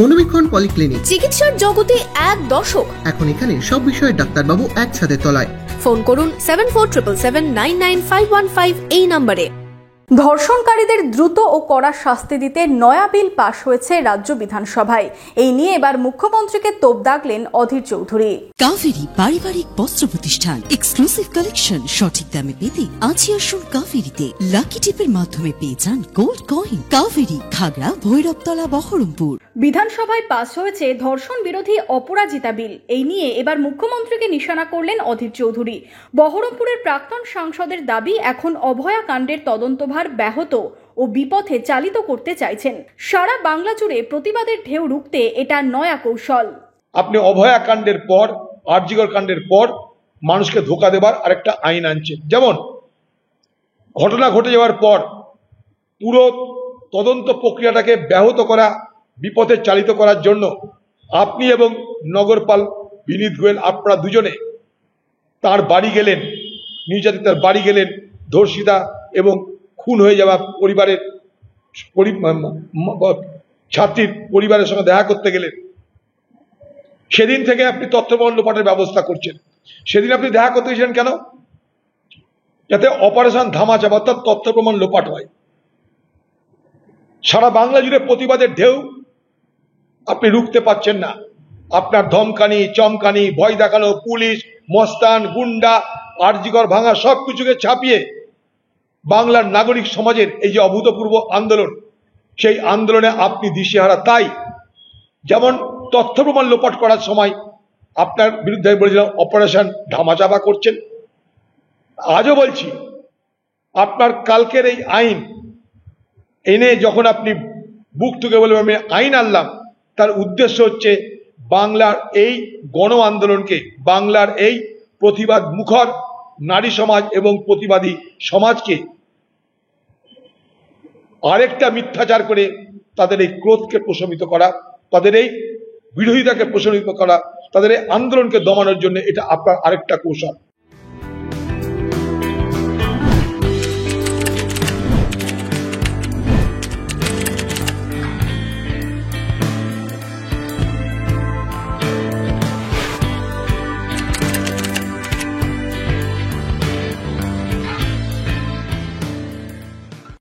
মনোবীক্ষণ polyclinic, চিকিৎসার জগতে এক দশক। এখন এখানে সব বিষয়ে ডাক্তারবাবু এক ছাদের তলায়। ফোন করুন 7477799515 এই নম্বরে। ধর্ষণকারীদের দ্রুত ও কড়া শাস্তি দিতে নয়া বিল পাশ হয়েছে রাজ্য বিধানসভায়। এই নিয়ে এবার মুখ্যমন্ত্রীকে তোপ দাগলেন অধীর চৌধুরী। কাভেরি পারিবারিক বস্ত্র প্রতিষ্ঠান, এক্সক্লুসিভ কালেকশন সঠিক দামে পেতে আজই আসুন কাভেরিতে। লাকি টিপের মাধ্যমে পেয়ে যান গোল্ড কয়েন। কাভেরি, খাগড়া, ভৈরবতলা, বহরমপুর। বিধানসভায় পাস হয়েছে ধর্ষণ বিরোধী অপরাজিতা বিল। এই নিয়ে এবার মুখ্যমন্ত্রীকে নিশানা করলেন অধীর চৌধুরী। বহরমপুরের প্রাক্তন সাংসদের দাবি, এখন অভয়া কাণ্ডের তদন্তভার ব্যাহত ও বিপথে চালিত করতে চাইছেন। সারা বাংলা জুড়ে প্রতিবাদের ঢেউ রুখতে এটা নয়া কৌশল। আপনি অভয়া কাণ্ডের পর, আরজিকর কাণ্ডের পর মানুষকে ধোঁকা দেবার আরেকটা আইন আনছেন। যেমন ঘটনা ঘটে যাওয়ার পর পুরো তদন্ত প্রক্রিয়াটাকে ব্যাহত করা, বিপথে চালিত করার জন্য আপনি এবং নগরপাল বিনীত গোয়েল, আপনারা দুজনে তার বাড়ি গেলেন, নির্যাতিতার বাড়ি গেলেন, ধর্ষিতা এবং খুন হয়ে যাওয়া পরিবারের ছাত্রীর পরিবারের সঙ্গে দেখা করতে গেলেন। সেদিন থেকে আপনি তথ্য প্রমাণ লোপাটের ব্যবস্থা করছেন। সেদিন আপনি দেখা করতে গেছিলেন কেন? যাতে অপারেশন ধামাচাপা, অর্থাৎ তথ্য প্রমাণ লোপাট হয়। সারা বাংলা জুড়ে প্রতিবাদের ঢেউ আপনি রুখতে পারছেন না। আপনার ধমকানি, চমকানি, ভয় দেখানো, পুলিশ, মস্তান, গুন্ডা, আরজিকর ভাঙা সবকিছুকে ছাপিয়ে বাংলার নাগরিক সমাজের এই যে অভূতপূর্ব আন্দোলন, সেই আন্দোলনে আপনি দিশেহারা। তাই যেমন তথ্য প্রমাণ লোপাট করার সময় আপনার বিরুদ্ধে বলেছিলাম অপারেশন ধামাচাপা করছেন, আজও বলছি আপনার কালকের এই আইন এনে যখন আপনি বুক থেকে বলবেন আমি আইন আনলাম, তার উদ্দেশ্য হচ্ছে বাংলার এই গণ আন্দোলনকে, বাংলার এই প্রতিবাদ মুখর নারী সমাজ এবং প্রতিবাদী সমাজকে আরেকটা মিথ্যাচার করে তাদের এই ক্রোধকে প্রশমিত করা, তাদের এই বিরোধিতাকে প্রশমিত করা, তাদের এই আন্দোলনকে দমানোর জন্য এটা আপনার আরেকটা কৌশল।